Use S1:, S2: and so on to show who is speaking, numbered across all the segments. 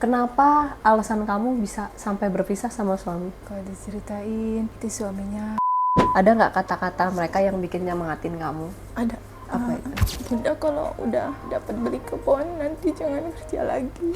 S1: Kenapa alasan kamu bisa sampai berpisah sama suami?
S2: Kalau diceritain, itu suaminya
S1: Ada nggak kata-kata mereka yang bikin nyemangatin kamu?
S2: ada.
S1: Apa itu?
S2: Bunda kalau udah dapat beli kebun, nanti jangan kerja lagi.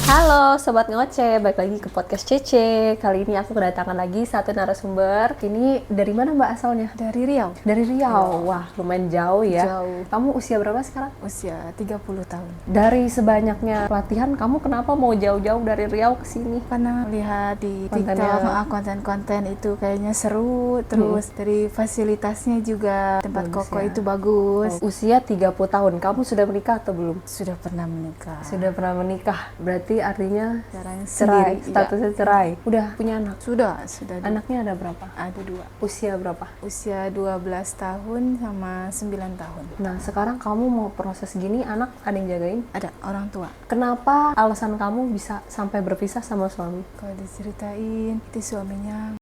S1: Halo Sobat Ngoceh, balik lagi ke podcast Cece. Kali ini aku kedatangan lagi satu narasumber. Ini dari mana Mbak asalnya?
S2: Dari Riau.
S1: Dari Riau. Wah, lumayan jauh ya.
S2: Jauh.
S1: Kamu usia berapa sekarang?
S2: Usia 30 tahun.
S1: Dari sebanyaknya pelatihan, kamu kenapa mau jauh-jauh dari Riau ke sini?
S2: Karena lihat di
S1: Kontennya.
S2: TikTok, konten-konten itu kayaknya seru. Terus dari fasilitasnya juga tempat
S1: Bagus
S2: koko
S1: ya.
S2: itu bagus.
S1: Usia 30 tahun, kamu sudah menikah atau belum?
S2: Sudah pernah menikah.
S1: Sudah pernah menikah, berarti artinya
S2: Sekarang
S1: cerai,
S2: sendiri,
S1: statusnya cerai. Udah punya anak?
S2: Sudah.
S1: Anaknya ada berapa?
S2: Ada 2.
S1: Usia berapa?
S2: Usia 12 tahun sama 9 tahun.
S1: Nah, sekarang kamu mau proses gini, anak ada yang jagain?
S2: Ada orang tua.
S1: Kenapa alasan kamu bisa sampai berpisah sama suami?
S2: Kalau diceritain, itu suaminya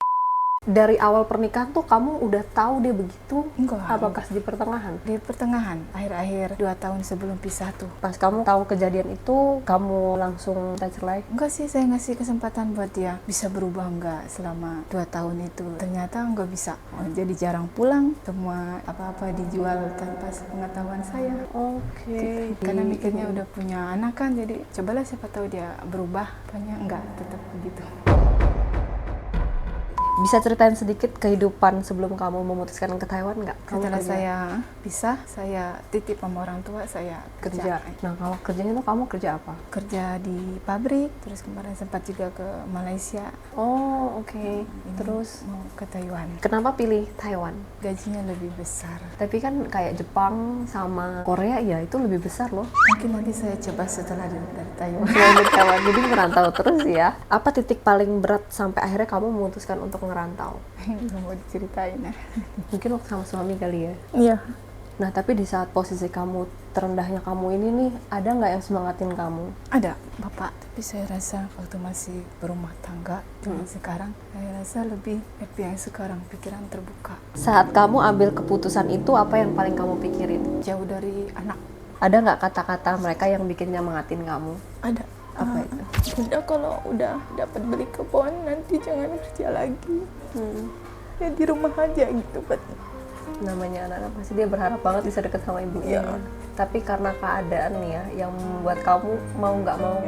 S1: Dari awal pernikahan tuh kamu udah tahu dia begitu?
S2: enggak.
S1: Apakah di pertengahan?
S2: Di pertengahan, akhir-akhir 2 tahun sebelum pisah tuh.
S1: Pas kamu tahu kejadian itu, kamu langsung minta cerai?
S2: Enggak sih, saya ngasih kesempatan buat dia bisa berubah enggak selama 2 tahun itu. Ternyata enggak bisa. Jadi jarang pulang, semua apa-apa dijual tanpa sepengetahuan saya.
S1: Oke.
S2: Karena mikirnya udah punya anak kan, jadi cobalah siapa tahu dia berubah. Apanya enggak, tetap begitu.
S1: Bisa ceritain sedikit kehidupan sebelum kamu memutuskan ke Taiwan nggak? Kamu
S2: Setelah
S1: kerja?
S2: saya pisah, saya titip sama orang tua, saya
S1: kerja.
S2: kerja.
S1: Nah, kalau kerjanya tuh kamu kerja apa?
S2: Kerja di pabrik, terus kemarin sempat juga ke Malaysia.
S1: Oh, oke.
S2: Ini
S1: Terus
S2: mau ke Taiwan.
S1: kenapa pilih Taiwan?
S2: Gajinya lebih besar.
S1: Tapi kan kayak Jepang sama Korea ya itu lebih besar loh.
S2: Mungkin nanti saya coba setelah dari Taiwan.
S1: Selain di Taiwan, jadi merantau terus ya. Apa titik paling berat sampai akhirnya kamu memutuskan untuk ngerantau?
S2: Belum mau diceritain ya.
S1: Mungkin waktu sama suami kali ya.
S2: Iya.
S1: Nah, tapi di saat posisi kamu terendahnya kamu ini nih, ada nggak yang semangatin kamu?
S2: Ada bapak, tapi saya rasa waktu masih berumah tangga dengan sekarang, saya rasa lebih happy yang sekarang, pikiran terbuka.
S1: Saat kamu ambil keputusan itu, apa yang paling kamu pikirin?
S2: Jauh dari anak.
S1: Ada nggak kata-kata mereka yang bikin nyemangatin kamu?
S2: Ada.
S1: Apa itu?
S2: Bunda kalau udah dapat beli kebun, nanti jangan kerja lagi. Ya di rumah aja gitu, Pak.
S1: Namanya anak-anak pasti dia berharap banget bisa deket sama ibunya.
S2: Iya.
S1: Tapi karena keadaan nih ya yang membuat kamu mau nggak mau.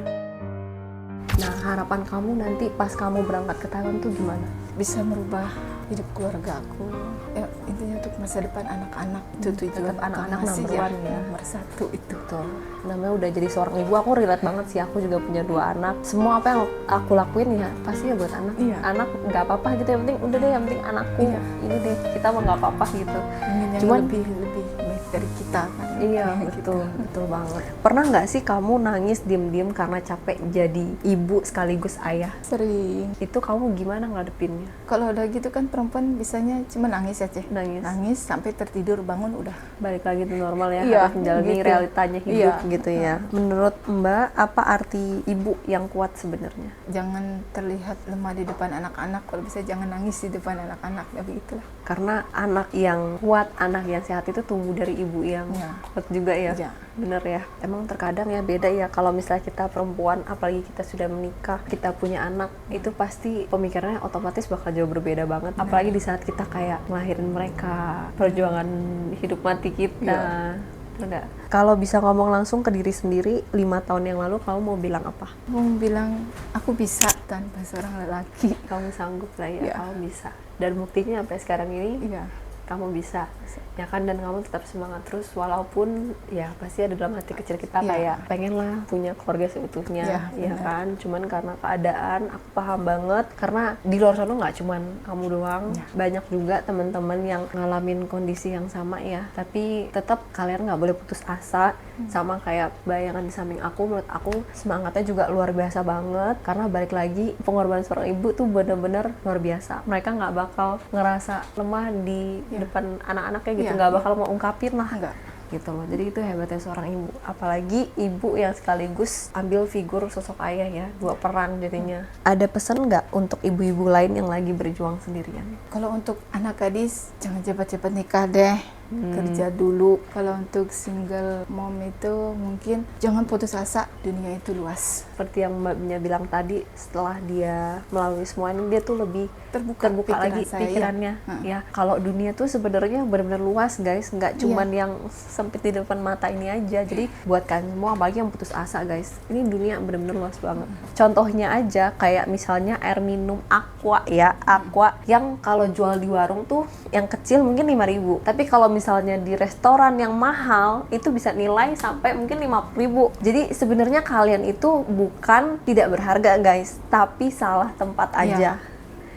S1: Nah, harapan kamu nanti pas kamu berangkat ke Taiwan tuh gimana?
S2: Bisa merubah hidup keluarga aku. Ya, intinya untuk masa depan anak-anak itu tujuan
S1: tetap anak-anak
S2: utama sih
S1: number one ya.
S2: Nomor 1 itu.
S1: Tuh, namanya udah jadi seorang ibu, aku relate banget sih. Aku juga punya 2 anak. Semua apa yang aku lakuin ya pasti ya buat anak.
S2: Iya.
S1: Anak nggak apa-apa gitu, yang penting udah deh, yang penting anakku.
S2: Iya.
S1: Ini deh, kita mah nggak apa-apa gitu.
S2: Ingin yang
S1: Cuman
S2: lebih baik dari kita kan.
S1: iya,
S2: Gitu.
S1: betul banget. Pernah nggak sih kamu nangis diem-diem karena capek jadi ibu sekaligus ayah?
S2: Sering.
S1: Itu kamu gimana ngadepinnya?
S2: Kalau udah gitu kan perempuan bisanya cuma nangis aja.
S1: Nangis.
S2: Sampai tertidur, bangun udah.
S1: Balik lagi tuh normal ya,
S2: Iya,
S1: harus menjalani
S2: gitu.
S1: realitanya hidup
S2: Iya.
S1: gitu ya. Menurut Mbak, apa arti ibu yang kuat sebenarnya?
S2: Jangan terlihat lemah di depan anak-anak. Kalau bisa jangan nangis di depan anak-anak. Ya begitulah.
S1: Karena anak yang kuat, anak yang sehat itu tumbuh dari ibu yang
S2: Iya.
S1: kuat juga ya.
S2: Iya.
S1: Bener ya. Emang terkadang ya beda ya kalau misalnya kita perempuan, apalagi kita sudah menikah, kita punya anak, itu pasti pemikirannya otomatis bakal jauh berbeda banget. Apalagi di saat kita kayak ngelahirin mereka, perjuangan hidup mati kita.
S2: Iya.
S1: Enggak. Kalau bisa ngomong langsung ke diri sendiri 5 tahun yang lalu, kamu mau bilang apa?
S2: Aku mau bilang aku bisa tanpa seorang lelaki.
S1: Kamu sanggup lah ya,
S2: Iya.
S1: kamu bisa. Dan buktinya sampai sekarang ini
S2: Iya.
S1: kamu bisa, ya kan, dan kamu tetap semangat terus walaupun ya pasti ada dalam hati kecil kita
S2: Iya.
S1: kayak pengen lah punya keluarga seutuhnya,
S2: Iya,
S1: ya
S2: benar.
S1: kan, cuman karena keadaan aku paham banget karena di luar sana nggak cuman kamu doang,
S2: Iya.
S1: banyak juga teman-teman yang ngalamin kondisi yang sama ya, tapi tetap kalian nggak boleh putus asa. Sama kayak bayangan di samping aku, menurut aku semangatnya juga luar biasa banget karena balik lagi pengorbanan seorang ibu tuh bener-bener luar biasa. Mereka nggak bakal ngerasa lemah di depan anak-anaknya gitu,
S2: Iya.
S1: nggak bakal mau ungkapin lah
S2: Enggak.
S1: gitu loh. Jadi itu hebatnya seorang ibu, apalagi ibu yang sekaligus ambil figur sosok ayah ya, 2 peran jadinya. Ada pesan nggak untuk ibu-ibu lain yang lagi berjuang sendirian?
S2: Kalau untuk anak gadis, jangan cepat-cepat nikah deh. kerja dulu. Kalau untuk single mom itu mungkin jangan putus asa, dunia itu luas.
S1: Seperti yang Mbak Nya bilang tadi, setelah dia melalui semua ini dia tuh lebih terbuka
S2: pikiran
S1: lagi
S2: saya,
S1: pikirannya. Ya, kalau dunia tuh sebenarnya benar-benar luas guys, nggak cuman yang sempit di depan mata ini aja. Jadi buat kalian semua, apalagi yang putus asa guys, ini dunia benar-benar luas banget. Contohnya aja kayak misalnya air minum Aqua ya, Aqua yang kalau jual di warung tuh yang kecil mungkin 5.000, tapi kalau misalnya di restoran yang mahal itu bisa nilai sampai mungkin 50.000. Jadi sebenarnya kalian itu bukan tidak berharga guys, tapi salah tempat aja.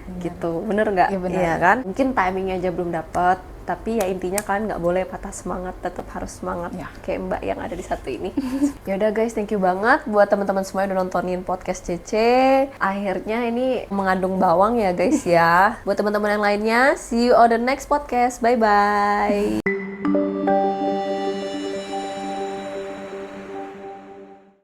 S1: Gitu, bener nggak?
S2: Iya, bener.
S1: Iya kan? Mungkin timingnya aja belum dapet, tapi ya intinya kalian nggak boleh patah semangat, tetap harus semangat kayak Mbak yang ada di satu ini. Ya udah guys, thank you banget buat teman-teman semua yang udah nontonin podcast Cece. Akhirnya ini mengandung bawang ya guys ya. Buat teman-teman yang lainnya, see you on the next podcast. Bye bye.